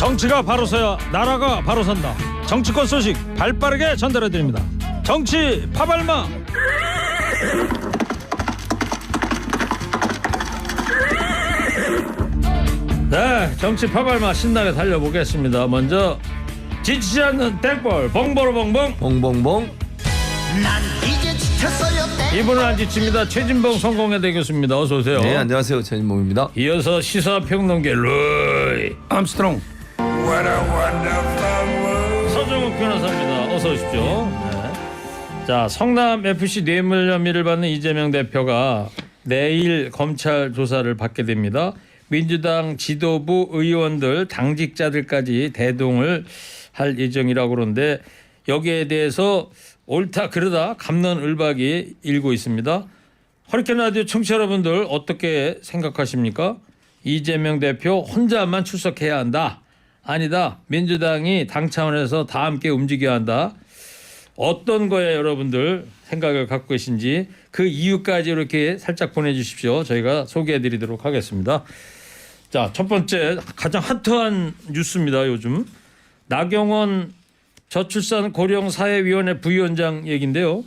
정치가 바로 서야 나라가 바로 선다. 정치권 소식 발빠르게 전달해드립니다. 정치 파발마. 네, 정치 파발마 신나게 달려보겠습니다. 먼저 지치지 않는 땡벌 봉보로봉봉 봉봉봉. 난 이제 지쳤어요. 이분은 안 지칩니다. 최진봉 성공회대 교수입니다. 어서 오세요. 네, 안녕하세요. 최진봉입니다. 이어서 시사평론계 루이 암스트롱 서정욱 변호사입니다. 어서 오십시오. 네. 자, 성남 FC 뇌물 혐의를 받는 이재명 대표가 내일 검찰 조사를 받게 됩니다. 민주당 지도부 의원들 당직자들까지 대동을 할 예정이라고 그러는데 여기에 대해서 옳다 그러다 갑론을박이 일고 있습니다. 허리케인 라디오 청취자 여러분들 어떻게 생각하십니까? 이재명 대표 혼자만 출석해야 한다. 아니다. 민주당이 당 차원에서 다 함께 움직여야 한다. 어떤 거에 여러분들 생각을 갖고 계신지 그 이유까지 이렇게 살짝 보내주십시오. 저희가 소개해드리도록 하겠습니다. 자, 첫 번째 가장 핫한 뉴스입니다. 요즘 나경원 저출산 고령사회위원회 부위원장 얘기인데요.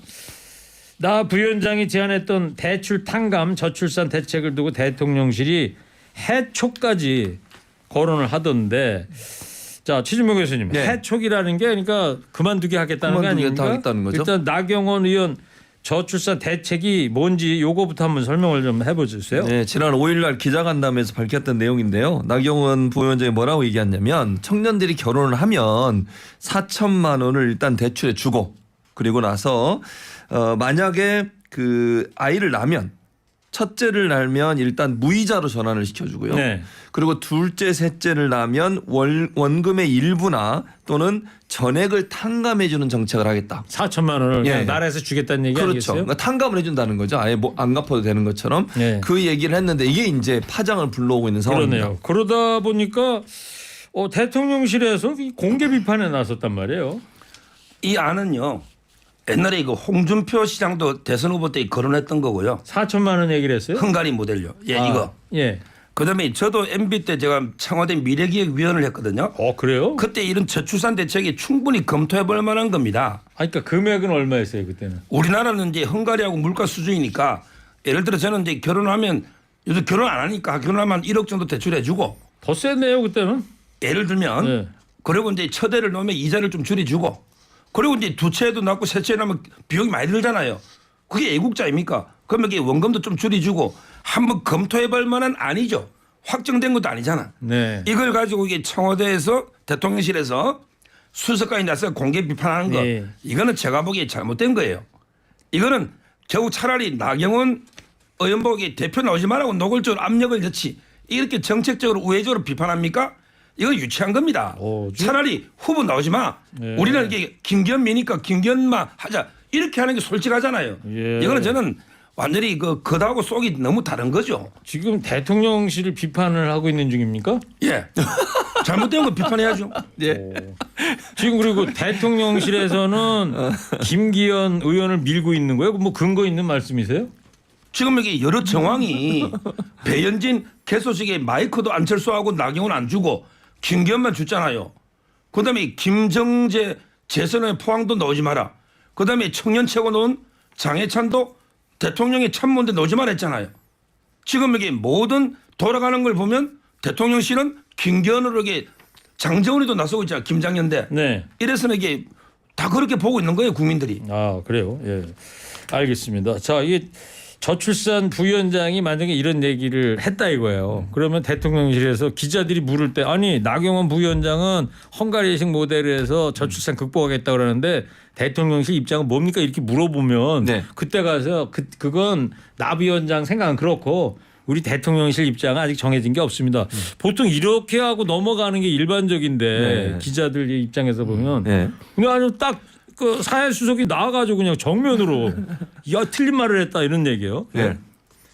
나 부위원장이 제안했던 대출 탕감 저출산 대책을 두고 대통령실이 해촉까지 거론을 하던데, 자, 최진봉 교수님, 네. 해촉이라는 게 그러니까 그만두게 하겠다는 거 아닙니까? 하겠다는 거죠. 일단 나경원 의원 저출산 대책이 뭔지 요거부터 한번 설명을 좀 해보세요. 네, 지난 5일날 기자간담회에서 밝혔던 내용인데요. 나경원 부위원장이 뭐라고 얘기했냐면 청년들이 결혼을 하면 4천만 원을 일단 대출해 주고 그리고 나서 만약에 그 아이를 낳으면 첫째를 낳으면 일단 무이자로 전환을 시켜주고요. 네. 그리고 둘째, 셋째를 낳으면 원금의 일부나 또는 전액을 탕감해 주는 정책을 하겠다. 4천만 원을 그냥 예. 나라에서 주겠다는 얘기 그렇죠. 아니겠어요? 그러니까 탕감을 해준다는 거죠. 아예 뭐 안 갚아도 되는 것처럼 네. 그 얘기를 했는데 이게 이제 파장을 불러오고 있는 상황입니다. 그러네요. 그러다 보니까 대통령실에서 이 공개 비판에 나섰단 말이에요. 이 안은요. 옛날에 그 홍준표 시장도 대선 후보 때 거론했던 거고요. 4천만 원 얘기를 했어요? 헝가리 모델요. 예, 아, 이거. 예. 그다음에 저도 MB 때 제가 청와대 미래기획위원을 했거든요. 그래요? 그때 이런 저출산 대책이 충분히 검토해 볼 만한 겁니다. 그러니까 금액은 얼마였어요 그때는? 우리나라는 이제 헝가리하고 물가 수준이니까 예를 들어 저는 이제 결혼하면 요즘 결혼 안 하니까 결혼하면 1억 정도 대출해 주고 더 셌네요 그때는. 예를 들면 네. 그리고 이제 첫 애를 놓으면 이자를 좀 줄여 주고 그리고 이제 두 채도 낳고 세 채 낳으면 비용이 많이 들잖아요. 그게 애국자입니까? 그러면 이게 원금도 좀 줄여주고 한번 검토해 볼 만한 아니죠. 확정된 것도 아니잖아. 네. 이걸 가지고 이게 청와대에서 대통령실에서 수석까지 나서 공개 비판하는 거 네. 이거는 제가 보기에 잘못된 거예요. 이거는 결국 차라리 나경원 의원 보기에 대표 나오지 말라고 노골적으로 압력을 넣지 이렇게 정책적으로 우회적으로 비판합니까? 이건 유치한 겁니다. 차라리 후보 나오지 마. 네. 우리는 이게 김견미니까 김견만 하자. 이렇게 하는 게 솔직하잖아요. 예. 이거는 저는 완전히 그 겉하고 속이 너무 다른 거죠. 지금 대통령실을 비판을 하고 있는 중입니까? 예. 잘못된 거 비판해야죠. 예. 지금 그리고 대통령실에서는 김기현 의원을 밀고 있는 거예요? 뭐 근거 있는 말씀이세요? 지금 여기 여러 정황이 배현진 개소식에 마이크도 안철수하고 나경원 안 주고 김기현만 줬잖아요. 그다음에 김정재 재선에 포항도 넣지 마라. 그다음에 청년 최고 넣은 장해찬도 대통령의 참모인데 넣지 마라 했잖아요. 지금 여기 모든 돌아가는 걸 보면 대통령실은 김기현으로 이게 장재원이도 나서고 있잖아요. 김장년대. 네. 이래서는 이게 다 그렇게 보고 있는 거예요. 국민들이. 아, 그래요. 예. 알겠습니다. 자, 이게 저출산 부위원장이 만약에 이런 얘기를 했다 이거예요. 그러면 대통령실에서 기자들이 물을 때 아니 나경원 부위원장은 헝가리식 모델에서 저출산 극복하겠다고 그러는데 대통령실 입장은 뭡니까 이렇게 물어보면 네. 그때 가서 그건 나 부위원장 생각은 그렇고 우리 대통령실 입장은 아직 정해진 게 없습니다. 보통 이렇게 하고 넘어가는 게 일반적인데 네. 기자들 입장에서 보면 네. 근데 아주 딱 그 사회수석이 나와가지고 그냥 정면으로 야 틀린 말을 했다 이런 얘기예요. 네.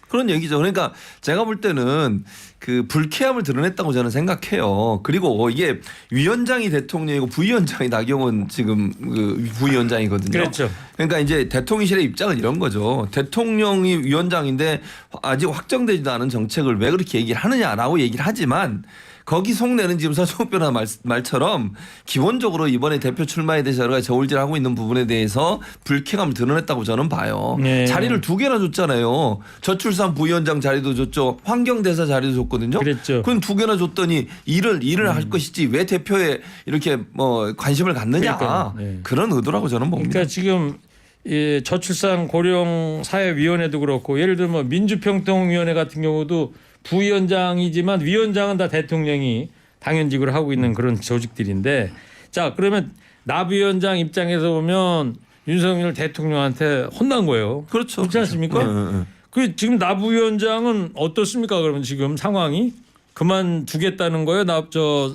그런 얘기죠. 그러니까 제가 볼 때는 그 불쾌함을 드러냈다고 저는 생각해요. 그리고 이게 위원장이 대통령이고 부위원장이 나경원 지금 그 부위원장이거든요. 그렇죠. 그러니까 이제 대통령실의 입장은 이런 거죠. 대통령이 위원장인데 아직 확정되지도 않은 정책을 왜 그렇게 얘기를 하느냐라고 얘기를 하지만 거기 속내는 지금 서정욱 변호사 말처럼 기본적으로 이번에 대표 출마에 대해서 여러 가지 저울질하고 있는 부분에 대해서 불쾌감을 드러냈다고 저는 봐요. 네. 자리를 2개나 줬잖아요. 저출산 부위원장 자리도 줬죠. 환경대사 자리도 줬거든요. 그랬죠. 그건 2개나 줬더니 일을 할 것이지 왜 대표에 이렇게 뭐 관심을 갖느냐. 그러니까요. 네. 그런 의도라고 저는 봅니다. 그러니까 지금 이 저출산 고령 사회위원회도 그렇고 예를 들면 뭐 민주평통위원회 같은 경우도 부위원장이지만 위원장은 다 대통령이 당연직을 하고 있는 그런 조직들인데 자 그러면 나 위원장 입장에서 보면 윤석열 대통령한테 혼난 거예요. 그렇죠. 그렇지 않습니까? 네. 그 지금 나 부위원장은 어떻습니까? 그러면 지금 상황이 그만두겠다는 거예요?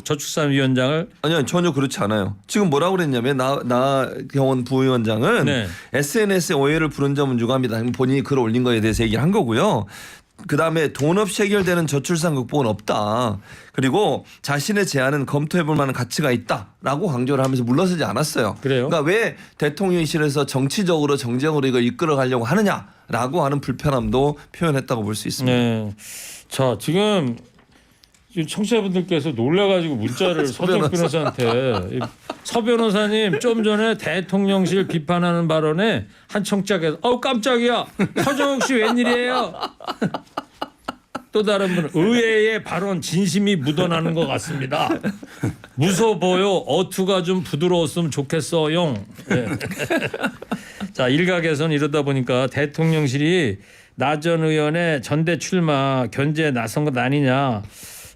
저출산 위원장을? 아니요 전혀 그렇지 않아요. 지금 뭐라고 그랬냐면 나경원 부위원장은 네. SNS에 오해를 부른 점은 유감이다. 본인이 글 올린 거에 대해서 얘기를 한 거고요. 그다음에 돈 없이 해결되는 저출산 극복은 없다. 그리고 자신의 제안은 검토해볼 만한 가치가 있다라고 강조를 하면서 물러서지 않았어요. 그래요? 그러니까 왜 대통령실에서 정치적으로 정쟁으로 이걸 이끌어가려고 하느냐라고 하는 불편함도 표현했다고 볼 수 있습니다. 네. 자 지금 청취자분들께서 놀라가지고 문자를 서정 변호사한테 서 변호사님 좀 전에 대통령실 비판하는 발언에 한 청취자께서 깜짝이야 서정욱 씨 웬일이에요? 또 다른 분은 의회의 발언 진심이 묻어나는 것 같습니다. 무서워요. 어투가 좀 부드러웠으면 좋겠어요. 네. 자 일각에서는 이러다 보니까 대통령실이 나 전 의원의 전대 출마 견제에 나선 것 아니냐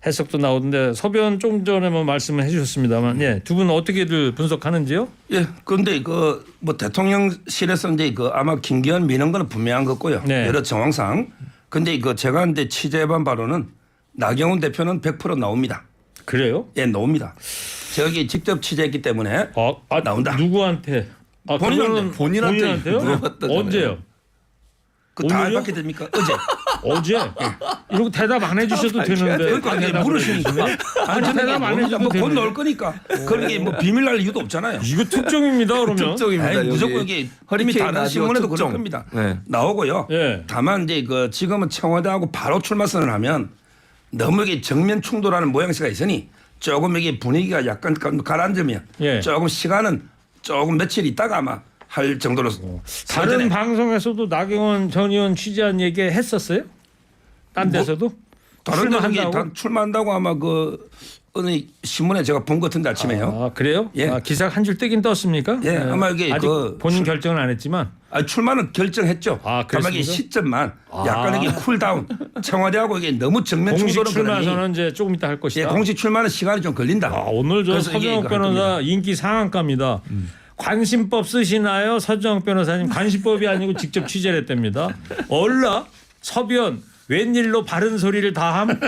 해석도 나오던데 서변 좀 전에 뭐 말씀을 해주셨습니다만 예, 두 분은 어떻게들 분석하는지요? 예, 그런데 그 뭐 대통령실에서 이제 그 아마 김기현 미는 거는 분명한 거고요. 네. 여러 정황상. 근데 그 제가 이제 취재해본 바로는 나경원 대표는 100% 나옵니다. 그래요? 예, 나옵니다. 제가 이게 직접 취재했기 때문에 나온다. 누구한테? 본인한테. 본인한테요? 물어봤다잖아요. 언제요? 그 다 오늘요? 알받게 됩니까? 어제. 어제? 이러고 대답 안 해주셔도 되는데. 그러니까 대답을 아니, 물으시니까. 해주시네. 아니 대답 안 해줘도 곧 되는데. 넣을 거니까. 그러게 뭐 비밀 날 이유도 없잖아요. 이거 특종입니다 그러면. 특종입니다. 에이, 여기. 무조건 이게 이미 허리케인 다른 라디오 신문에도 특종. 그럴 겁니다. 네. 나오고요. 예. 다만 이제 그 지금은 청와대하고 바로 출마 선언을 하면 너무 이게 정면 충돌하는 모양새가 있으니 조금 이게 분위기가 약간 가라앉으면 예. 조금 시간은 조금 며칠 있다가 아마 할 정도로 다른 선전해. 방송에서도 나경원 전 의원 취재한 얘기 했었어요? 딴 데서도? 다른 데 출마한다고? 출마한다고 아마 그 어느 신문에 제가 본 것 같은데 아침에요. 아 그래요? 예. 기사 한 줄 뜨긴 떴습니까? 예, 아마 이게 아직 그 본인 결정은 안 했지만. 출마는 결정했죠. 아, 다만 이게 그랬습니까? 시점만 약간 이게 쿨다운. 청와대하고 이게 너무 정면 공식 충돌은 그러니 출마서는 이제 조금 이따 할 것이다. 예, 공식 출마는 시간이 좀 걸린다. 오늘 저 그래서 이게 서정욱 이거 할 변호사 겁니다. 인기 상한가입니다. 관심법 쓰시나요? 서정욱 변호사님 관심법이 아니고 직접 취재를 했답니다. 얼라 서변 웬일로 바른 소리를 다 함?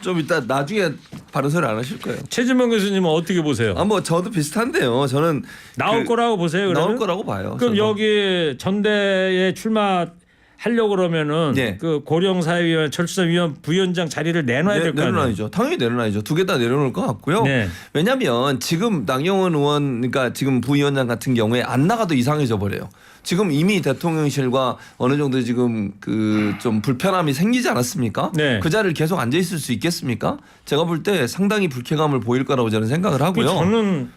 좀 이따 나중에 바른 소리 안 하실 거예요. 최진봉 교수님은 어떻게 보세요? 뭐 저도 비슷한데요. 저는 나올 거라고 보세요. 그러면? 나올 거라고 봐요. 그럼 저도. 여기 전대에 출마하려고 그러면은 네. 그 고령사회위원 철수사위원 부위원장 자리를 내놔야 될 거 아니에요. 내려놔야죠. 당연히 내려놔야죠. 2개 다 내려놓을 것 같고요. 네. 왜냐하면 지금 나경원 의원, 그러니까 지금 부위원장 같은 경우에 안 나가도 이상해져 버려요. 지금 이미 대통령실과 어느 정도 지금 그 좀 불편함이 생기지 않았습니까? 네. 그 자리를 계속 앉아 있을 수 있겠습니까? 제가 볼 때 상당히 불쾌감을 보일 거라고 저는 생각을 하고요. 저는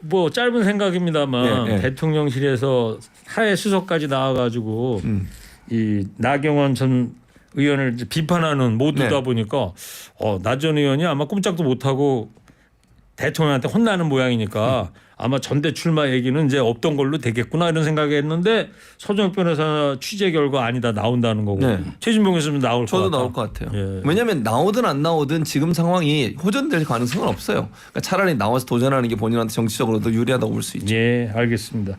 뭐 짧은 생각입니다만 네, 네. 대통령실에서 사회 수석까지 나와가지고 이 나경원 전 의원을 이제 비판하는 모두다 네. 보니까 나 전 의원이 아마 꼼짝도 못하고 대통령한테 혼나는 모양이니까 아마 전대 출마 얘기는 이제 없던 걸로 되겠구나 이런 생각했는데 서정욱 변호사 취재 결과 아니다 나온다는 거고 네. 최진봉 교수님 나올 것 저도 같다. 나올 것 같아요. 예. 왜냐하면 나오든 안 나오든 지금 상황이 호전될 가능성은 없어요. 그러니까 차라리 나와서 도전하는 게 본인한테 정치적으로도 유리하다고 볼 수 있죠. 예, 알겠습니다.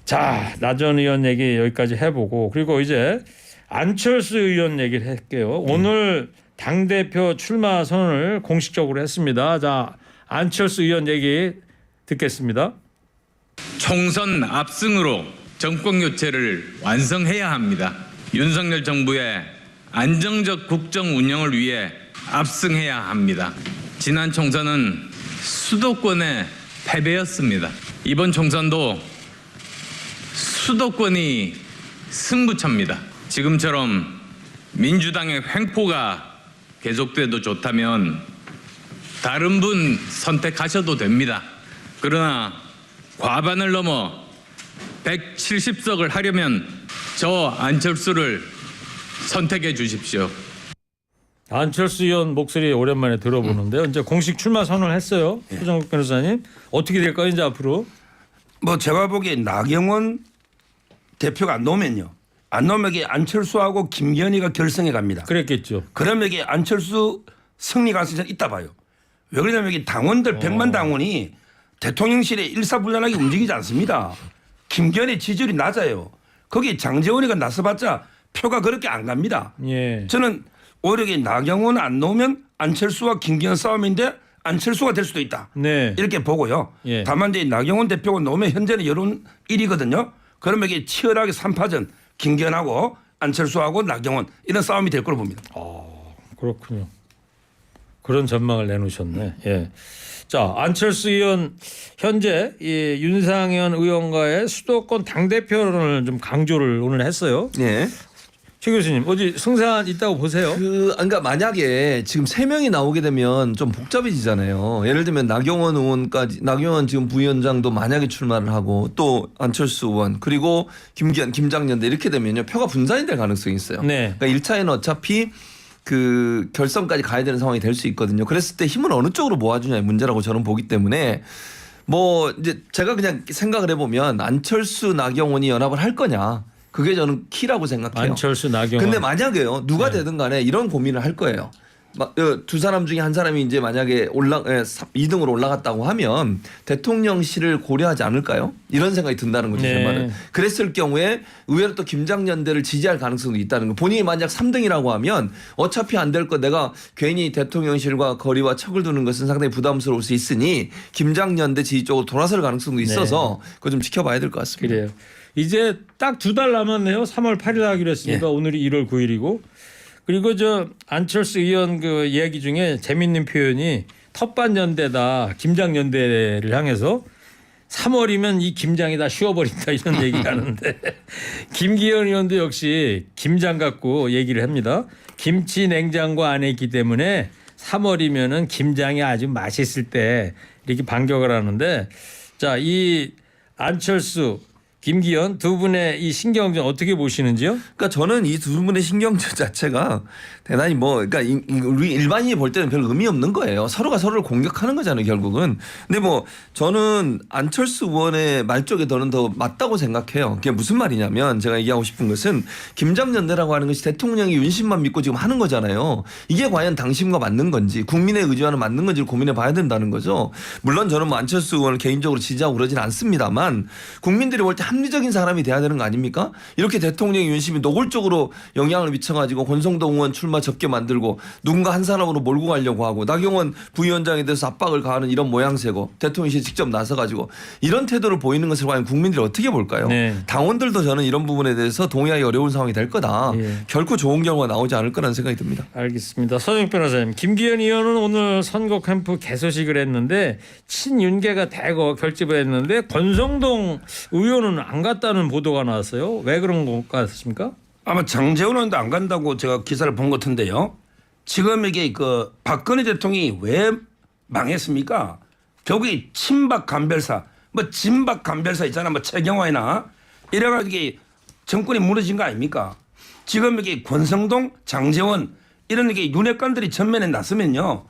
자, 나 전 의원 얘기 여기까지 해보고 그리고 이제 안철수 의원 얘기를 할게요. 오늘 당대표 출마 선언을 공식적으로 했습니다. 자, 안철수 의원 얘기 듣겠습니다. 총선 압승으로 정권 교체를 완성해야 합니다. 윤석열 정부의 안정적 국정 운영을 위해 압승해야 합니다. 지난 총선은 수도권의 패배였습니다. 이번 총선도 수도권이 승부처입니다. 지금처럼 민주당의 횡포가 계속돼도 좋다면 다른 분 선택하셔도 됩니다. 그러나 과반을 넘어 170석을 하려면 저 안철수를 선택해 주십시오. 안철수 의원 목소리 오랜만에 들어보는데요. 이제 공식 출마 선언을 했어요. 소정국 변호사님 어떻게 될까요 이제 앞으로? 뭐 제가 보기에 나경원 대표가 안 나오면요. 안 나오면 이게 안철수하고 김기현이가 결성해 갑니다. 그랬겠죠. 그러면 이게 안철수 승리 가능성이 있다 봐요. 왜 그러냐면 이게 당원들 100만 당원이 대통령실에 일사불란하게 움직이지 않습니다. 김기현의 지지율이 낮아요. 거기 장제원이가 나서봤자 표가 그렇게 안 갑니다. 예. 저는 오히려 이게 나경원 안 나오면 안철수와 김기현 싸움인데 안철수가 될 수도 있다. 네. 이렇게 보고요. 예. 다만 이제 나경원 대표가 나오면 현재는 여론 1위거든요. 그러면 이게 치열하게 3파전 김기현하고 안철수하고 나경원 이런 싸움이 될 거로 봅니다. 그렇군요. 그런 전망을 내놓으셨네. 예. 자, 안철수 의원 현재 이 윤상현 의원과의 수도권 당 대표론을 좀 강조를 오늘 했어요. 예. 최 교수님 어디 승산 있다고 보세요? 그러니까 만약에 지금 3명이 나오게 되면 좀 복잡해지잖아요. 예를 들면 나경원 의원까지, 나경원 지금 부위원장도 만약에 출마를 하고 또 안철수 의원 그리고 김기현, 김장년대 이렇게 되면요 표가 분산이 될 가능성이 있어요. 네. 그러니까 1차에는 어차피 그 결선까지 가야 되는 상황이 될 수 있거든요. 그랬을 때 힘을 어느 쪽으로 모아주냐의 문제라고 저는 보기 때문에 뭐 이제 제가 그냥 생각을 해보면 안철수, 나경원이 연합을 할 거냐. 그게 저는 키라고 생각해요. 안철수, 나경원. 근데 만약에요. 누가 되든 간에 이런 고민을 할 거예요. 두 사람 중에 한 사람이 이제 만약에 2등으로 올라갔다고 하면 대통령실을 고려하지 않을까요? 이런 생각이 든다는 거죠. 네. 제 말은. 그랬을 경우에 의외로 또 김장연대를 지지할 가능성도 있다는 거. 본인이 만약 3등이라고 하면 어차피 안 될 거 내가 괜히 대통령실과 거리와 척을 두는 것은 상당히 부담스러울 수 있으니 김장연대 지지 쪽으로 돌아설 가능성도 있어서 그거 좀 지켜봐야 될 것 같습니다. 그래요. 이제 딱 2달 남았네요. 3월 8일 하기로 했으니까 예. 오늘이 1월 9일이고 그리고 저 안철수 의원 그 이야기 중에 재밌는 표현이 텃밭연대다 김장연대를 향해서 3월이면 이 김장이 다 쉬어버린다 이런 얘기를 하는데 김기현 의원도 역시 김장 갖고 얘기를 합니다. 김치 냉장고 안에 있기 때문에 3월이면은 김장이 아주 맛있을 때 이렇게 반격을 하는데 자, 이 안철수 김기현 두 분의 이 신경전 어떻게 보시는지요? 그러니까 저는 이 두 분의 신경전 자체가 대단히 그러니까 우리 일반인이 볼 때는 별 의미 없는 거예요. 서로가 서로를 공격하는 거잖아요, 결국은. 근데 뭐 저는 안철수 의원의 말 쪽에 저는 더 맞다고 생각해요. 그게 무슨 말이냐면 제가 얘기하고 싶은 것은 김장연대라고 하는 것이 대통령이 윤심만 믿고 지금 하는 거잖아요. 이게 과연 당심과 맞는 건지 국민의 의지와는 맞는 건지를 고민해 봐야 된다는 거죠. 물론 저는 뭐 안철수 의원을 개인적으로 지지하고 그러진 않습니다만 국민들이 볼 때 합리적인 사람이 돼야 되는 거 아닙니까? 이렇게 대통령의 윤심이 노골적으로 영향을 미쳐가지고 권성동 의원 출마 적게 만들고 누군가 한 사람으로 몰고 가려고 하고 나경원 부위원장에 대해서 압박을 가하는 이런 모양새고 대통령실이 직접 나서가지고 이런 태도를 보이는 것을 과연 국민들이 어떻게 볼까요? 네. 당원들도 저는 이런 부분에 대해서 동의하기 어려운 상황이 될 거다. 예. 결코 좋은 결과가 나오지 않을 거라는 생각이 듭니다. 알겠습니다. 서정 변호사님, 김기현 의원은 오늘 선거 캠프 개소식을 했는데 친윤계가 대거 결집을 했는데 권성동 의원은 안 갔다는 보도가 나왔어요. 왜 그런 것 같습니까? 아마 장제원 의원도 안 간다고 제가 기사를 본 것 같은데요. 지금 이게 그 박근혜 대통령이 왜 망했습니까? 결국 이 친박 간별사, 뭐 진박 간별사 있잖아, 뭐 최경화이나 이래가지고 이게 정권이 무너진 거 아닙니까? 지금 이게 권성동, 장제원 이런 게 윤핵관들이 전면에 나서면요,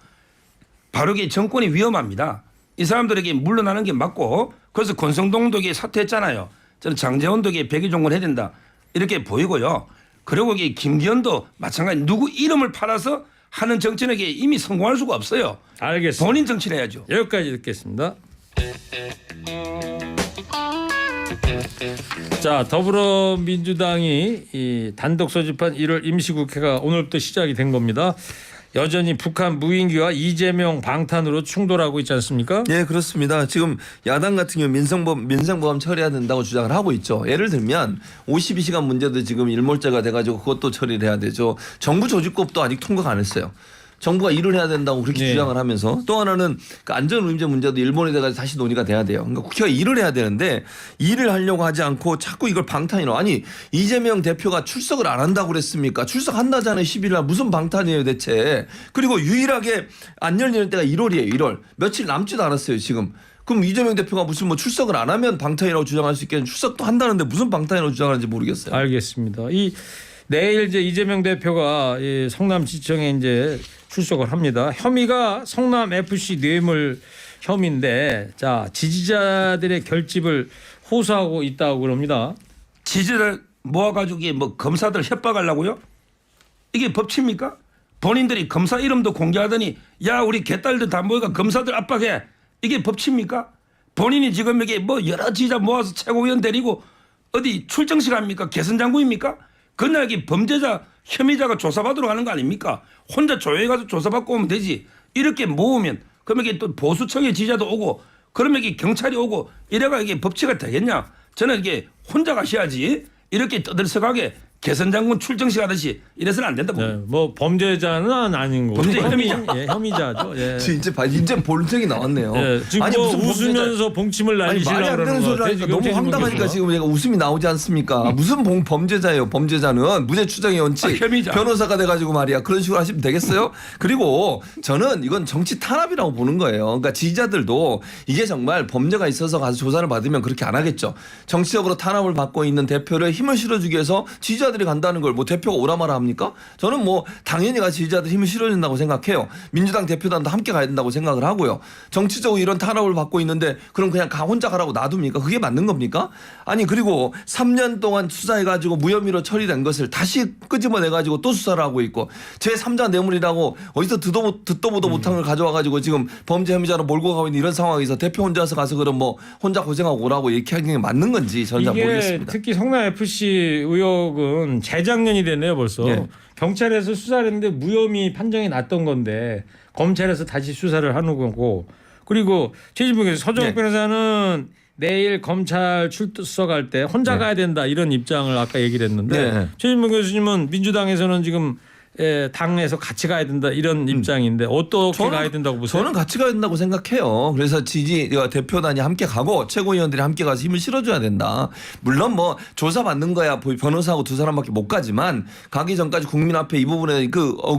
바로 이게 정권이 위험합니다. 이 사람들에게 물러나는 게 맞고, 그래서 권성동도 이게 사퇴했잖아요. 저는 장제원도 이게 백의종군 해야 된다 이렇게 보이고요. 그리고 이게 김기현도 마찬가지 누구 이름을 팔아서 하는 정치에게 이미 성공할 수가 없어요. 알겠습니다. 본인 정치를 해야죠. 여기까지 듣겠습니다. 자, 더불어민주당이 이 단독 소집한 1월 임시국회가 오늘부터 시작이 된 겁니다. 여전히 북한 무인기와 이재명 방탄으로 충돌하고 있지 않습니까? 예, 그렇습니다. 지금 야당 같은 경우 민생보험 처리해야 된다고 주장을 하고 있죠. 예를 들면 52시간 문제도 지금 일몰제가 돼가지고 그것도 처리를 해야 되죠. 정부 조직법도 아직 통과가 안 했어요. 정부가 일을 해야 된다고 그렇게 네. 주장을 하면서 또 하나는 그 안전운임제 문제도 일본에 대해서 다시 논의가 돼야 돼요. 그러니까 국회가 일을 해야 되는데 일을 하려고 하지 않고 자꾸 이걸 방탄이로 아니 이재명 대표가 출석을 안 한다고 그랬습니까? 출석한다잖아요. 10일 날 무슨 방탄이에요 대체. 그리고 유일하게 안 열리는 때가 1월이에요. 1월. 며칠 남지도 않았어요 지금. 그럼 이재명 대표가 무슨 뭐 출석을 안 하면 방탄이라고 주장할 수 있겠는데 출석도 한다는데 무슨 방탄이라고 주장하는지 모르겠어요. 알겠습니다. 이 내일 이제 이재명 대표가 이 성남시청에 이제 출석을 합니다. 혐의가 성남 FC 뇌물 혐의인데 자 지지자들의 결집을 호소하고 있다고 그럽니다. 지지를 모아가지고 이게 뭐 검사들 협박하려고요? 이게 법치입니까? 본인들이 검사 이름도 공개하더니 야 우리 개딸들 다 모여가 검사들 압박해. 이게 법치입니까? 본인이 지금 여기 뭐 여러 지지자 모아서 최고위원 데리고 어디 출정식 합니까? 개선장구입니까? 그날 여기 범죄자 혐의자가 조사받으러 가는 거 아닙니까? 혼자 조용히 가서 조사받고 오면 되지. 이렇게 모으면 그러면 이게 또 보수청의 지지자도 오고 그러면 이게 경찰이 오고 이래가 이게 법치가 되겠냐? 저는 이게 혼자 가셔야지 이렇게 떠들썩하게 개선장군 출정식 하듯이 이래서는 안 된다 봅니다. 네, 뭐 범죄자는 아닌 거고 범죄 혐의자. 예, 혐의자죠. 예. 이제 본색이 나왔네요. 예, 지금 아니, 뭐 무슨 웃으면서 봉침을 아니 말이 날리시려고 안 되는 그러는 것 소리를 같아요. 하니까 지금 너무 최진봉 황당하니까 교수가. 지금 얘가 웃음이 나오지 않습니까? 무슨 범죄자예요. 범죄자는 무죄 추정의 원칙. 혐의자. 변호사가 돼가지고 말이야. 그런 식으로 하시면 되겠어요? 그리고 저는 이건 정치 탄압이라고 보는 거예요. 그러니까 지지자들도 이게 정말 범죄가 있어서 가서 조사를 받으면 그렇게 안 하겠죠. 정치적으로 탄압을 받고 있는 대표를 힘을 실어주기 위해서 지지자들이 간다는 걸 뭐 대표가 오라마라 합니까? 저는 뭐 당연히 가 지지자들 힘을 실어준다고 생각해요. 민주당 대표단도 함께 가야 된다고 생각을 하고요. 정치적으로 이런 탄압을 받고 있는데 그럼 그냥 혼자 가라고 놔둡니까? 그게 맞는 겁니까? 아니 그리고 3년 동안 수사해가지고 무혐의로 처리된 것을 다시 끄집어내가지고 또 수사를 하고 있고 제3자 뇌물이라고 어디서 듣도 보도 못한 걸 가져와가지고 지금 범죄 혐의자로 몰고 가고 있는 이런 상황에서 대표 혼자서 가서 그럼 뭐 혼자 고생하고 오라고 이렇게 하는 게 맞는 건지 저는 잘 이게 모르겠습니다. 특히 성남 FC 의혹은 재작년이 됐네요 벌써. 네. 경찰에서 수사를 했는데 무혐의 판정이 났던 건데 검찰에서 다시 수사를 하는 거고 그리고 최진봉 교수 서정욱 네. 변호사는 내일 검찰 출석할 때 혼자 네. 가야 된다 이런 입장을 아까 얘기를 했는데 네. 최진봉 교수님은 민주당에서는 지금 당에서 같이 가야 된다 이런 입장인데 어떻게 가야 된다고 보세요? 저는 같이 가야 된다고 생각해요. 그래서 대표단이 함께 가고 최고위원들이 함께 가서 힘을 실어줘야 된다. 물론 뭐 조사받는 거야 변호사하고 두 사람밖에 못 가지만 가기 전까지 국민 앞에 이 부분에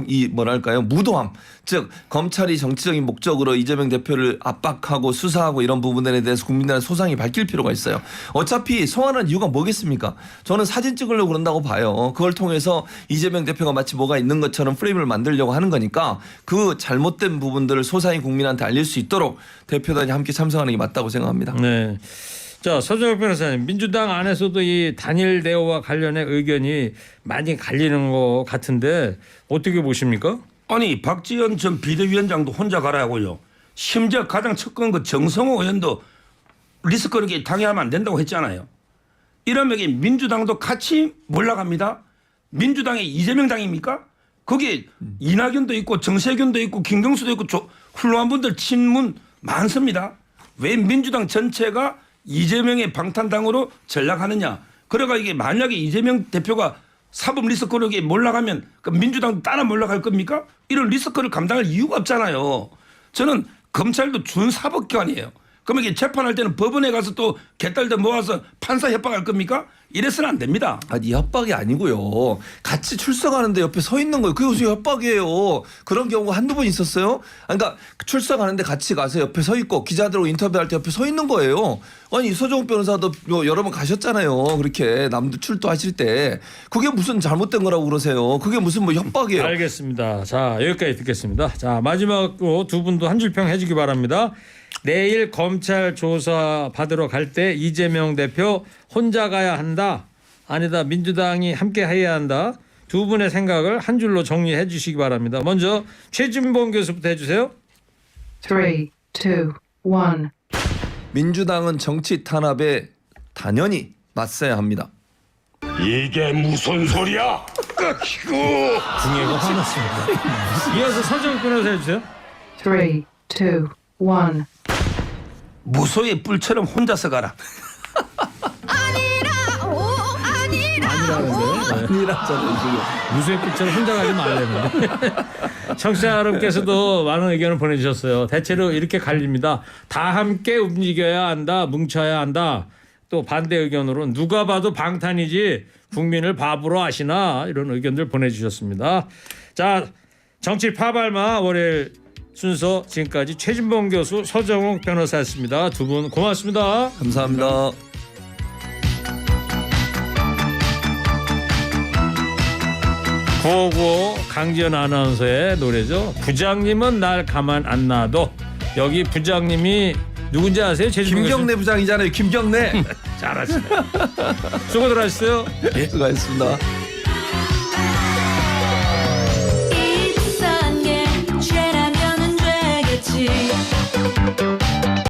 이 뭐랄까요 무도함 즉 검찰이 정치적인 목적으로 이재명 대표를 압박하고 수사하고 이런 부분들에 대해서 국민들의 소상히 밝힐 필요가 있어요. 어차피 소환한 이유가 뭐겠습니까? 저는 사진 찍으려고 그런다고 봐요. 그걸 통해서 이재명 대표가 마치 뭐가 있는 것처럼 프레임을 만들려고 하는 거니까 그 잘못된 부분들을 소상히 국민한테 알릴 수 있도록 대표단이 함께 참석하는 게 맞다고 생각합니다. 네. 자 서정욱 변호사님 민주당 안에서도 이 단일 대우와 관련해 의견이 많이 갈리는 것 같은데 어떻게 보십니까? 아니 박지원 전 비대위원장도 혼자 가라고요. 심지어 가장 첫 그 정성호 의원도 리스크를 당해하면 안 된다고 했잖아요. 이러면 이게 민주당도 같이 몰락합니다. 민주당이 이재명 당입니까? 거기에 이낙연도 있고 정세균도 있고 김경수도 있고 훌륭한 분들 친문 많습니다. 왜 민주당 전체가 이재명의 방탄당으로 전락하느냐. 그러니까 이게 만약에 이재명 대표가 사법 리스크로 몰락하면 그 민주당도 따라 몰락할 겁니까? 이런 리스크를 감당할 이유가 없잖아요. 저는 검찰도 준사법기관이에요. 그러면 이게 재판할 때는 법원에 가서 또 개딸들 모아서 판사 협박할 겁니까? 이래서는 안 됩니다. 아니 협박이 아니고요. 같이 출석하는데 옆에 서 있는 거예요. 그게 무슨 협박이에요. 그런 경우가 한두 번 있었어요. 그러니까 출석하는데 같이 가서 옆에 서 있고 기자들하고 인터뷰할 때 옆에 서 있는 거예요. 아니 서정욱 변호사도 여러 번 가셨잖아요. 그렇게 남들 출두하실 때. 그게 무슨 잘못된 거라고 그러세요. 그게 무슨 뭐 협박이에요. 알겠습니다. 자 여기까지 듣겠습니다. 자 마지막으로 두 분도 한 줄 평 해주기 바랍니다. 내일 검찰 조사 받으러 갈 때 이재명 대표 혼자 가야 한다. 아니다. 민주당이 함께 해야 한다. 두 분의 생각을 한 줄로 정리해 주시기 바랍니다. 먼저 최진봉 교수부터 해주세요. 3, 2, 1. 민주당은 정치 탄압에 단연히 맞서야 합니다. 이게 무슨 소리야? 중예가 화났습니다. 이어서 서정욱 변호사 해주세요. 3, 2, 1. 무소의 뿔처럼 혼자서 가라. 아니라는데. 아니라잖아요 지금. 무수의 빛처럼 혼자 가지 말라는데. 청취자 여러분께서도 많은 의견을 보내주셨어요. 대체로 이렇게 갈립니다. 다 함께 움직여야 한다. 뭉쳐야 한다. 또 반대 의견으로는 누가 봐도 방탄이지 국민을 바보로 하시나 이런 의견들 보내주셨습니다. 자, 정치 파발마 월요일 순서 지금까지 최진봉 교수 서정욱 변호사였습니다. 두 분 고맙습니다. 감사합니다. 구호구호 강지연 아나운서의 노래죠. 부장님은 날 가만 안 놔둬. 여기 부장님이 누군지 아세요? 최진봉 김경래 부장이잖아요. 김경래. 교수? 잘하시네. 수고들 하셨어요. 수고하셨습니다. 이상한 게 죄라면은 죄겠지.